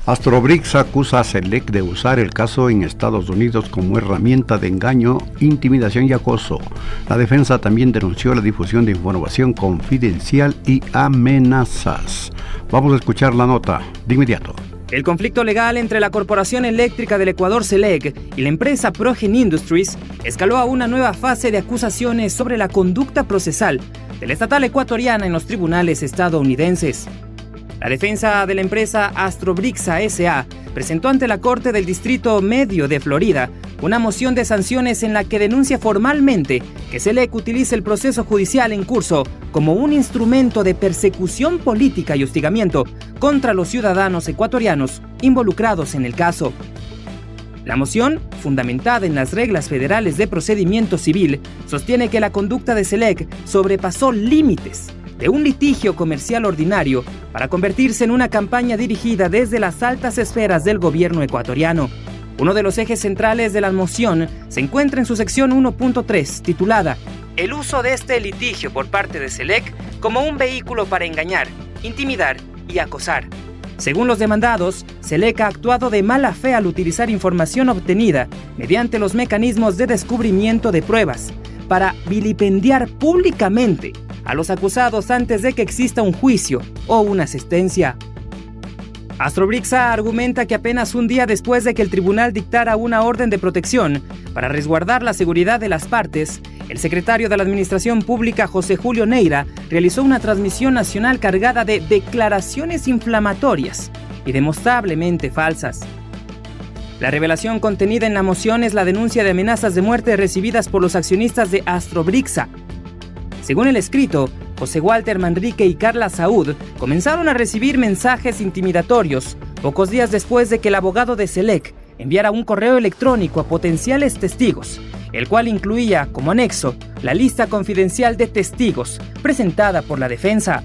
Astrobrix acusa a Select de usar el caso en Estados Unidos como herramienta de engaño, intimidación y acoso. La defensa también denunció la difusión de información confidencial y amenazas. Vamos a escuchar la nota de inmediato. El conflicto legal entre la Corporación Eléctrica del Ecuador, Select, y la empresa Progen Industries escaló a una nueva fase de acusaciones sobre la conducta procesal de la estatal ecuatoriana en los tribunales estadounidenses. La defensa de la empresa Astrobrixa S.A. presentó ante la Corte del Distrito Medio de Florida una moción de sanciones en la que denuncia formalmente que Select utiliza el proceso judicial en curso como un instrumento de persecución política y hostigamiento contra los ciudadanos ecuatorianos involucrados en el caso. La moción, fundamentada en las reglas federales de procedimiento civil, sostiene que la conducta de Select sobrepasó límites de un litigio comercial ordinario para convertirse en una campaña dirigida desde las altas esferas del gobierno ecuatoriano. Uno de los ejes centrales de la moción se encuentra en su sección 1.3, titulada "El uso de este litigio por parte de Select como un vehículo para engañar, intimidar y acosar". Según los demandados, Select ha actuado de mala fe al utilizar información obtenida mediante los mecanismos de descubrimiento de pruebas para vilipendiar públicamente a los acusados antes de que exista un juicio o una sentencia. Astrobrixa argumenta que apenas un día después de que el tribunal dictara una orden de protección para resguardar la seguridad de las partes, el secretario de la Administración Pública, José Julio Neira, realizó una transmisión nacional cargada de declaraciones inflamatorias y demostrablemente falsas. La revelación contenida en la moción es la denuncia de amenazas de muerte recibidas por los accionistas de Astrobrixa. Según el escrito, José Walter Manrique y Carla Saúd comenzaron a recibir mensajes intimidatorios pocos días después de que el abogado de Select enviara un correo electrónico a potenciales testigos, el cual incluía como anexo la lista confidencial de testigos presentada por la defensa.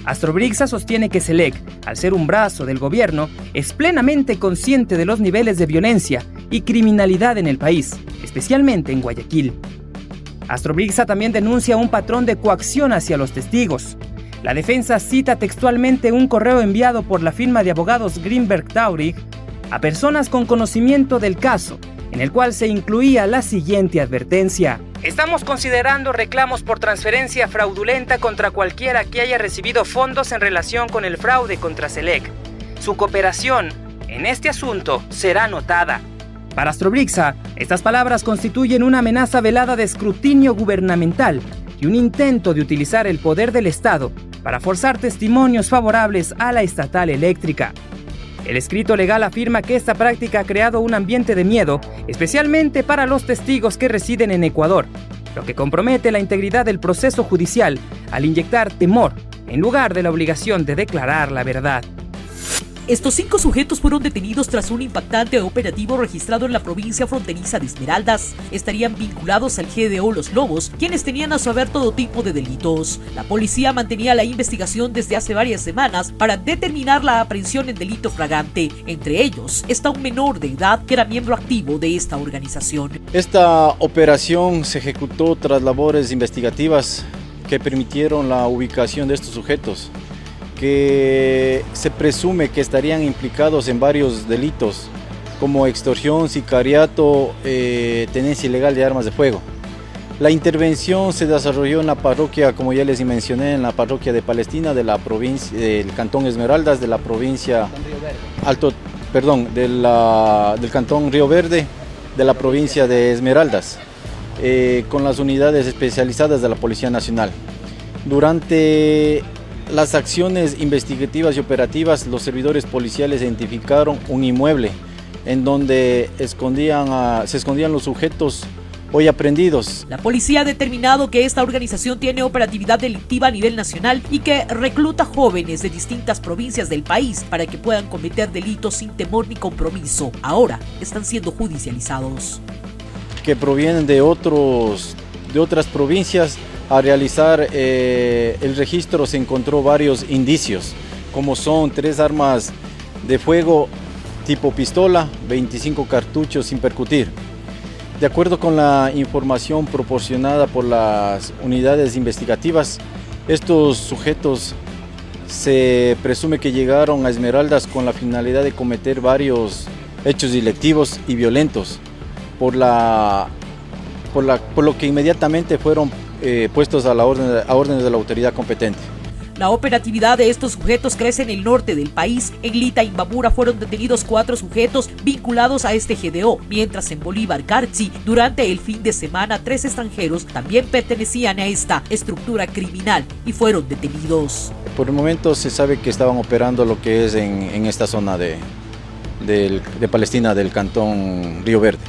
Astrobrixa sostiene que Select, al ser un brazo del gobierno, es plenamente consciente de los niveles de violencia y criminalidad en el país, especialmente en Guayaquil. Astrobrixa también denuncia un patrón de coacción hacia los testigos. La defensa cita textualmente un correo enviado por la firma de abogados Greenberg Traurig a personas con conocimiento del caso, en el cual se incluía la siguiente advertencia: "Estamos considerando reclamos por transferencia fraudulenta contra cualquiera que haya recibido fondos en relación con el fraude contra Select. Su cooperación en este asunto será notada". Para Astrobrixa, estas palabras constituyen una amenaza velada de escrutinio gubernamental y un intento de utilizar el poder del Estado para forzar testimonios favorables a la estatal eléctrica. El escrito legal afirma que esta práctica ha creado un ambiente de miedo, especialmente para los testigos que residen en Ecuador, lo que compromete la integridad del proceso judicial al inyectar temor en lugar de la obligación de declarar la verdad. Estos 5 sujetos fueron detenidos tras un impactante operativo registrado en la provincia fronteriza de Esmeraldas. Estarían vinculados al GDO Los Lobos, quienes tenían a su haber todo tipo de delitos. La policía mantenía la investigación desde hace varias semanas para determinar la aprehensión en delito flagrante. Entre ellos está un menor de edad que era miembro activo de esta organización. Esta operación se ejecutó tras labores investigativas que permitieron la ubicación de estos sujetos, que se presume que estarían implicados en varios delitos como extorsión, sicariato, tenencia ilegal de armas de fuego. La intervención se desarrolló en la parroquia, como ya les mencioné, en la parroquia de Palestina de la provincia del Cantón Esmeraldas, de la provincia del Cantón Río Verde, de la provincia de Esmeraldas, con las unidades especializadas de la Policía Nacional. Durante las acciones investigativas y operativas, los servidores policiales identificaron un inmueble en donde se escondían los sujetos hoy aprehendidos. La policía ha determinado que esta organización tiene operatividad delictiva a nivel nacional y que recluta jóvenes de distintas provincias del país para que puedan cometer delitos sin temor ni compromiso. Ahora están siendo judicializados. Que provienen de otras provincias. A realizar el registro se encontró varios indicios, como son 3 armas de fuego tipo pistola, 25 cartuchos sin percutir. De acuerdo con la información proporcionada por las unidades investigativas, estos sujetos Se presume que llegaron a Esmeraldas con la finalidad de cometer varios hechos delictivos y violentos, por lo que inmediatamente fueron puestos a órdenes de la autoridad competente. La operatividad de estos sujetos crece en el norte del país. En Lita y Imbabura fueron detenidos 4 sujetos vinculados a este GDO, mientras en Bolívar Carchi, durante el fin de semana, 3 extranjeros también pertenecían a esta estructura criminal y fueron detenidos. Por el momento se sabe que estaban operando lo que es en esta zona de Palestina, del cantón Río Verde.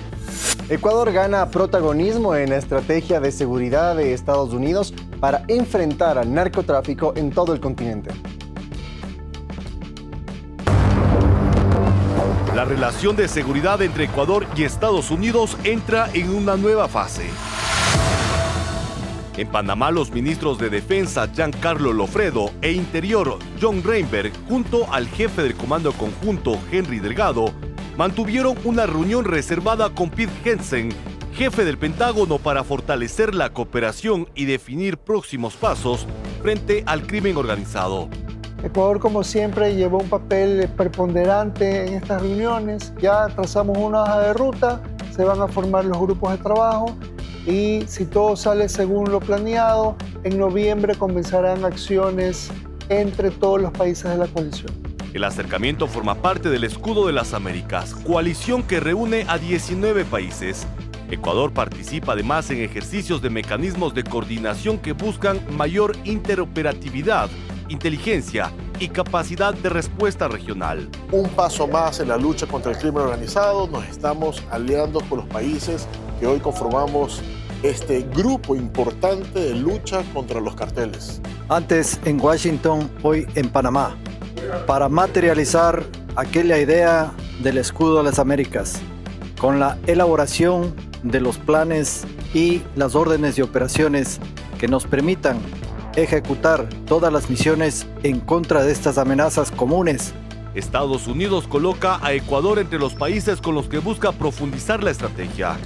Ecuador gana protagonismo en la estrategia de seguridad de Estados Unidos para enfrentar al narcotráfico en todo el continente. La relación de seguridad entre Ecuador y Estados Unidos entra en una nueva fase. En Panamá, los ministros de Defensa Giancarlo Lofredo e Interior John Reinberg, junto al jefe del Comando Conjunto Henry Delgado, mantuvieron una reunión reservada con Pete Hegseth, jefe del Pentágono, para fortalecer la cooperación y definir próximos pasos frente al crimen organizado. Ecuador, como siempre, llevó un papel preponderante en estas reuniones. Ya trazamos una hoja de ruta, se van a formar los grupos de trabajo y si todo sale según lo planeado, en noviembre comenzarán acciones entre todos los países de la coalición. El acercamiento forma parte del Escudo de las Américas, coalición que reúne a 19 países. Ecuador participa además en ejercicios de mecanismos de coordinación que buscan mayor interoperatividad, inteligencia y capacidad de respuesta regional. Un paso más en la lucha contra el crimen organizado, nos estamos aliando con los países que hoy conformamos este grupo importante de lucha contra los carteles. Antes en Washington, hoy en Panamá, para materializar aquella idea del Escudo de las Américas, con la elaboración de los planes y las órdenes de operaciones que nos permitan ejecutar todas las misiones en contra de estas amenazas comunes. Estados Unidos coloca a Ecuador entre los países con los que busca profundizar la estrategia.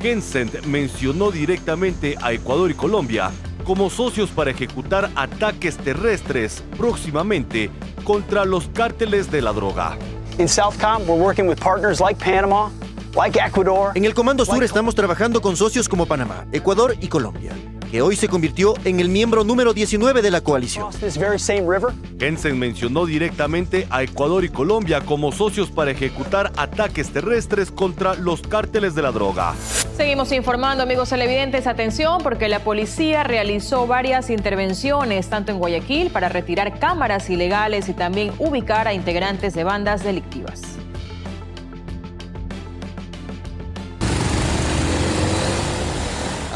Hegseth mencionó directamente a Ecuador y Colombia como socios para ejecutar ataques terrestres próximamente contra los cárteles de la droga. In Southcom, we're working with partners like Panama, like Ecuador. En el Comando Sur estamos trabajando con socios como Panamá, Ecuador y Colombia, que hoy se convirtió en el miembro número 19 de la coalición. Hegseth mencionó directamente a Ecuador y Colombia como socios para ejecutar ataques terrestres contra los cárteles de la droga. Seguimos informando, amigos televidentes, atención, porque la policía realizó varias intervenciones, tanto en Guayaquil, para retirar cámaras ilegales y también ubicar a integrantes de bandas delictivas.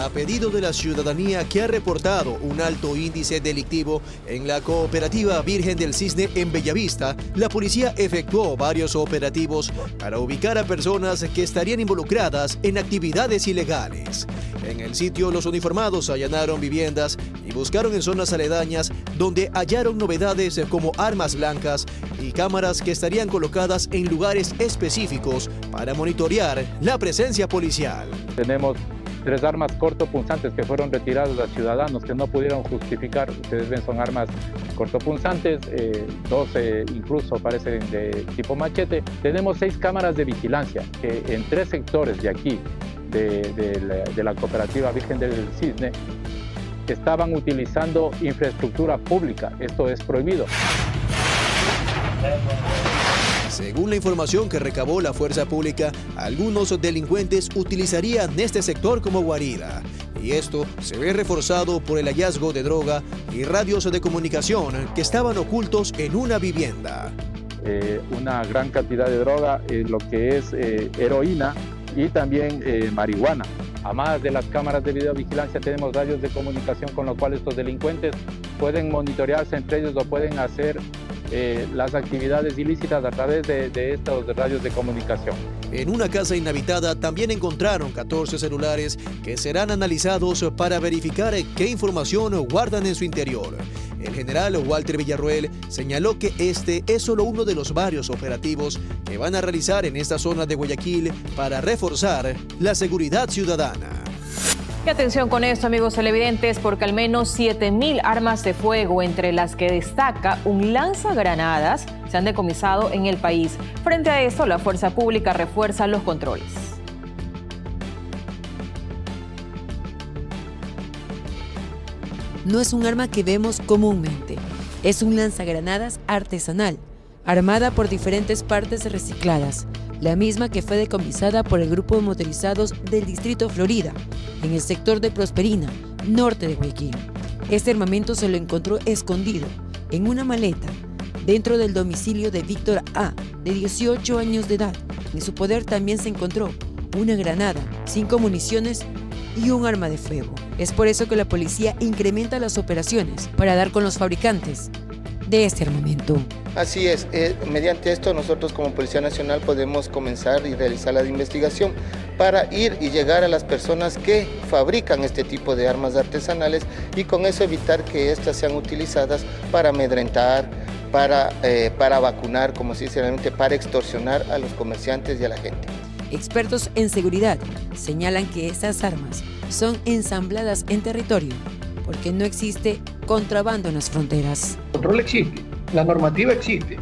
A pedido de la ciudadanía que ha reportado un alto índice delictivo en la cooperativa Virgen del Cisne en Bellavista, la policía efectuó varios operativos para ubicar a personas que estarían involucradas en actividades ilegales. En el sitio, los uniformados allanaron viviendas y buscaron en zonas aledañas donde hallaron novedades como armas blancas y cámaras que estarían colocadas en lugares específicos para monitorear la presencia policial. Tenemos 3 armas cortopunzantes que fueron retiradas a ciudadanos que no pudieron justificar. Ustedes ven, son armas cortopunzantes, 2 incluso parecen de tipo machete. Tenemos 6 cámaras de vigilancia que en 3 sectores de aquí, de la cooperativa Virgen del Cisne, estaban utilizando infraestructura pública. Esto es prohibido. Según la información que recabó la fuerza pública, algunos delincuentes utilizarían este sector como guarida. Y esto se ve reforzado por el hallazgo de droga y radios de comunicación que estaban ocultos en una vivienda. Una gran cantidad de droga, lo que es heroína y también marihuana. Además de las cámaras de videovigilancia, tenemos radios de comunicación con lo cual estos delincuentes pueden monitorearse entre ellos o pueden hacer las actividades ilícitas a través de estos radios de comunicación. En una casa inhabitada también encontraron 14 celulares que serán analizados para verificar qué información guardan en su interior. El general Walter Villarroel señaló que este es solo uno de los varios operativos que van a realizar en esta zona de Guayaquil para reforzar la seguridad ciudadana. Y atención con esto, amigos televidentes, porque al menos 7.000 armas de fuego, entre las que destaca un lanzagranadas, se han decomisado en el país. Frente a esto, la fuerza pública refuerza los controles. No es un arma que vemos comúnmente, es un lanzagranadas artesanal, armada por diferentes partes recicladas, la misma que fue decomisada por el grupo de motorizados del Distrito Florida, en el sector de Prosperina, norte de Guayaquil. Este armamento se lo encontró escondido en una maleta dentro del domicilio de Víctor A., de 18 años de edad. En su poder también se encontró una granada, 5 municiones y un arma de fuego. Es por eso que la policía incrementa las operaciones para dar con los fabricantes de este armamento. Así es, mediante esto nosotros como Policía Nacional podemos comenzar y realizar la investigación para ir y llegar a las personas que fabrican este tipo de armas artesanales y con eso evitar que estas sean utilizadas para amedrentar, para vacunar, como se dice realmente, para extorsionar a los comerciantes y a la gente. Expertos en seguridad señalan que estas armas son ensambladas en territorio porque no existe contrabando en las fronteras. El control existe, la normativa existe.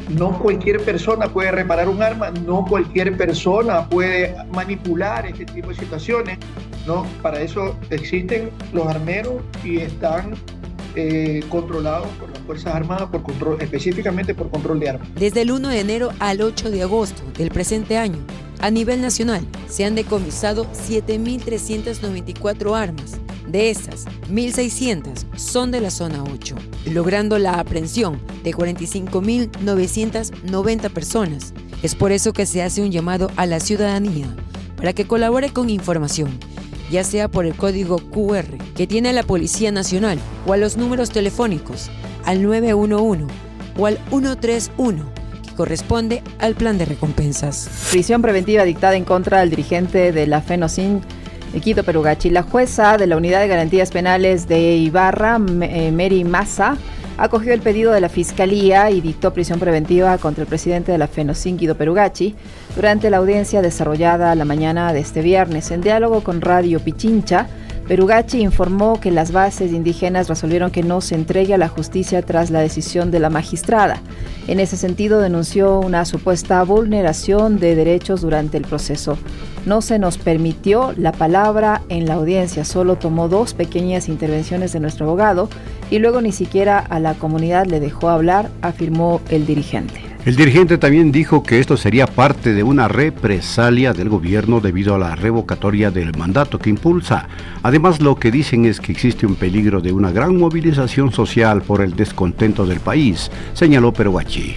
No cualquier persona puede reparar un arma, no cualquier persona puede manipular este tipo de situaciones, ¿no? Para eso existen los armeros y están controlados por las Fuerzas Armadas por control, específicamente por control de armas. Desde el 1 de enero al 8 de agosto del presente año, a nivel nacional, se han decomisado 7.394 armas. De estas, 1.600 son de la zona 8, logrando la aprehensión de 45.990 personas. Es por eso que se hace un llamado a la ciudadanía para que colabore con información, ya sea por el código QR que tiene la Policía Nacional o a los números telefónicos al 911 o al 131, que corresponde al plan de recompensas. Prisión preventiva dictada en contra del dirigente de la FENOCIN, Guido Perugachi. La jueza de la Unidad de Garantías Penales de Ibarra, Mary Massa, acogió el pedido de la Fiscalía y dictó prisión preventiva contra el presidente de la FENOCIN, Guido Perugachi, durante la audiencia desarrollada la mañana de este viernes. En diálogo con Radio Pichincha, Perugachi informó que las bases indígenas resolvieron que no se entregue a la justicia tras la decisión de la magistrada. En ese sentido, denunció una supuesta vulneración de derechos durante el proceso. No se nos permitió la palabra en la audiencia, solo tomó 2 pequeñas intervenciones de nuestro abogado y luego ni siquiera a la comunidad le dejó hablar, afirmó el dirigente. El dirigente también dijo que esto sería parte de una represalia del gobierno debido a la revocatoria del mandato que impulsa. Además, lo que dicen es que existe un peligro de una gran movilización social por el descontento del país, señaló Perugachi.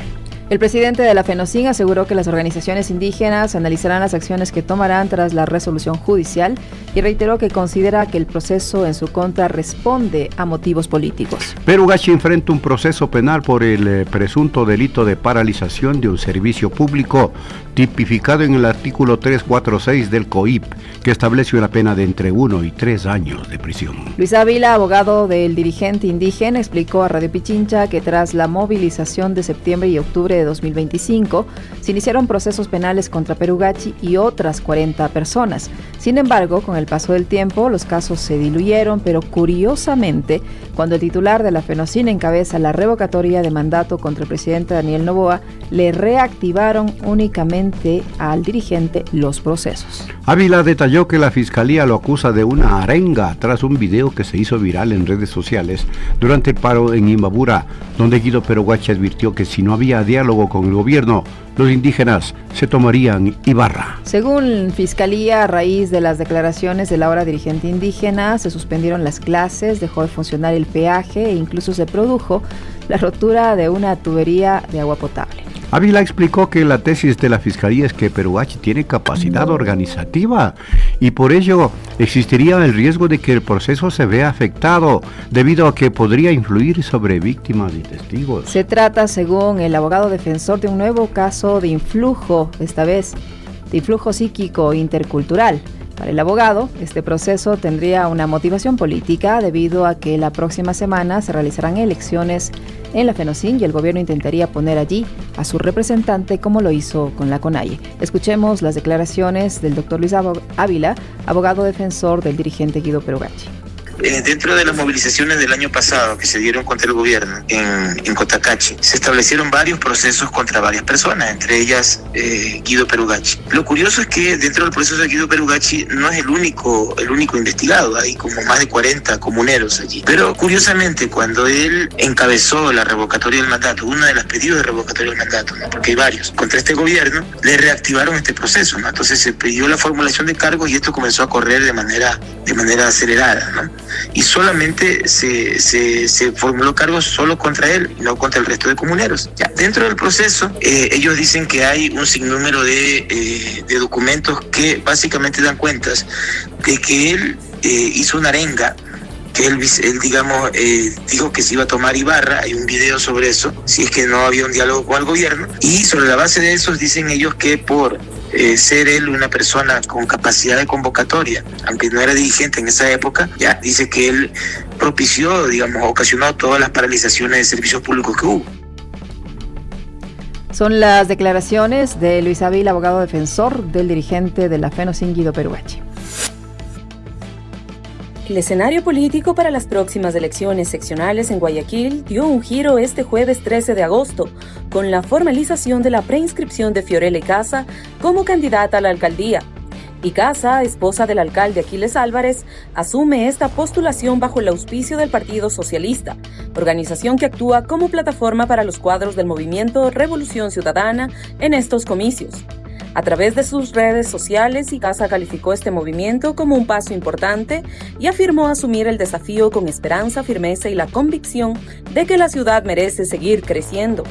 El presidente de la FENOCIN aseguró que las organizaciones indígenas analizarán las acciones que tomarán tras la resolución judicial y reiteró que considera que el proceso en su contra responde a motivos políticos. Perugachi enfrenta un proceso penal por el presunto delito de paralización de un servicio público tipificado en el artículo 346 del COIP, que establece una pena de entre 1 y 3 años de prisión. Luis Ávila, abogado del dirigente indígena, explicó a Radio Pichincha que tras la movilización de septiembre y octubre de 2025, se iniciaron procesos penales contra Perugachi y otras 40 personas. Sin embargo, con el paso del tiempo, los casos se diluyeron, pero curiosamente, cuando el titular de la FENOCIN encabeza la revocatoria de mandato contra el presidente Daniel Noboa, le reactivaron únicamente al dirigente los procesos. Ávila detalló que la Fiscalía lo acusa de una arenga tras un video que se hizo viral en redes sociales durante el paro en Imbabura, donde Guido Perugachi advirtió que si no había diálogo con el gobierno, los indígenas se tomarían Ibarra. Según Fiscalía, a raíz de las declaraciones del ahora dirigente indígena, se suspendieron las clases, dejó de funcionar el peaje e incluso se produjo la rotura de una tubería de agua potable. Ávila explicó que la tesis de la Fiscalía es que Perugachi tiene capacidad organizativa y por ello existiría el riesgo de que el proceso se vea afectado debido a que podría influir sobre víctimas y testigos. Se trata, según el abogado defensor, de un nuevo caso de influjo, esta vez de influjo psíquico intercultural. Para el abogado, este proceso tendría una motivación política debido a que la próxima semana se realizarán elecciones en la FENOCIN y el gobierno intentaría poner allí a su representante como lo hizo con la CONAIE. Escuchemos las declaraciones del doctor Luis Ávila, abogado defensor del dirigente Guido Perugacci. Dentro de las movilizaciones del año pasado que se dieron contra el gobierno en Cotacachi, se establecieron varios procesos contra varias personas, entre ellas Guido Perugacci. Lo curioso es que dentro del proceso de Guido Perugacci no es el único investigado, hay como más de 40 comuneros allí. Pero curiosamente, cuando él encabezó la revocatoria del mandato, uno de los pedidos de revocatoria del mandato, ¿no? Porque hay varios, contra este gobierno, le reactivaron este proceso, ¿no? Entonces se pidió la formulación de cargos y esto comenzó a correr de manera acelerada, ¿no? Y solamente se formuló cargos solo contra él y no contra el resto de comuneros. Ya, dentro del proceso, ellos dicen que hay un sinnúmero de documentos que básicamente dan cuentas de que él hizo una arenga, que él digamos, dijo que se iba a tomar Ibarra, hay un video sobre eso, si es que no había un diálogo con el gobierno, y sobre la base de eso dicen ellos que por ser él una persona con capacidad de convocatoria, aunque no era dirigente en esa época, ya dice que él propició, digamos, ocasionó todas las paralizaciones de servicios públicos que hubo. Son las declaraciones de Luis Ávila, abogado defensor del dirigente de la FENOCIN, Guido Perugacci. El escenario político para las próximas elecciones seccionales en Guayaquil dio un giro este jueves 13 de agosto, con la formalización de la preinscripción de Fiorella Icaza como candidata a la alcaldía. Icaza, esposa del alcalde Aquiles Álvarez, asume esta postulación bajo el auspicio del Partido Socialista, organización que actúa como plataforma para los cuadros del movimiento Revolución Ciudadana en estos comicios. A través de sus redes sociales, Icaza calificó este movimiento como un paso importante y afirmó asumir el desafío con esperanza, firmeza y la convicción de que la ciudad merece seguir creciendo.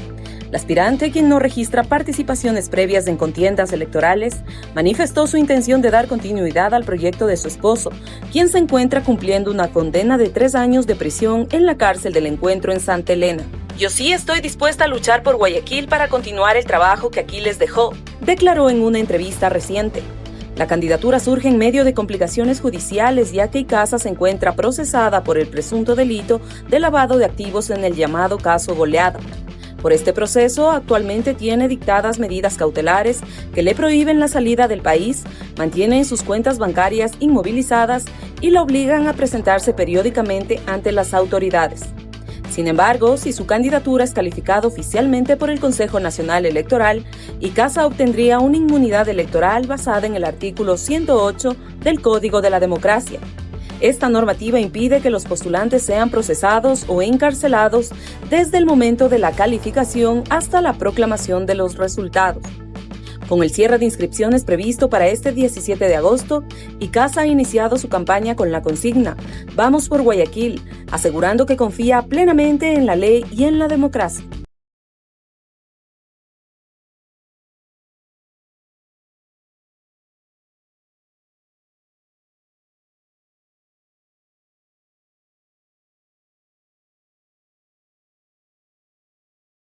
La aspirante, quien no registra participaciones previas en contiendas electorales, manifestó su intención de dar continuidad al proyecto de su esposo, quien se encuentra cumpliendo una condena de 3 años de prisión en la cárcel del Encuentro en Santa Elena. Yo sí estoy dispuesta a luchar por Guayaquil para continuar el trabajo que Aquiles dejó, declaró en una entrevista reciente. La candidatura surge en medio de complicaciones judiciales, ya que Icaza se encuentra procesada por el presunto delito de lavado de activos en el llamado caso Goleada. Por este proceso, actualmente tiene dictadas medidas cautelares que le prohíben la salida del país, mantienen sus cuentas bancarias inmovilizadas y la obligan a presentarse periódicamente ante las autoridades. Sin embargo, si su candidatura es calificada oficialmente por el Consejo Nacional Electoral, Icaza obtendría una inmunidad electoral basada en el artículo 108 del Código de la Democracia. Esta normativa impide que los postulantes sean procesados o encarcelados desde el momento de la calificación hasta la proclamación de los resultados. Con el cierre de inscripciones previsto para este 17 de agosto, Icaza ha iniciado su campaña con la consigna "Vamos por Guayaquil", asegurando que confía plenamente en la ley y en la democracia.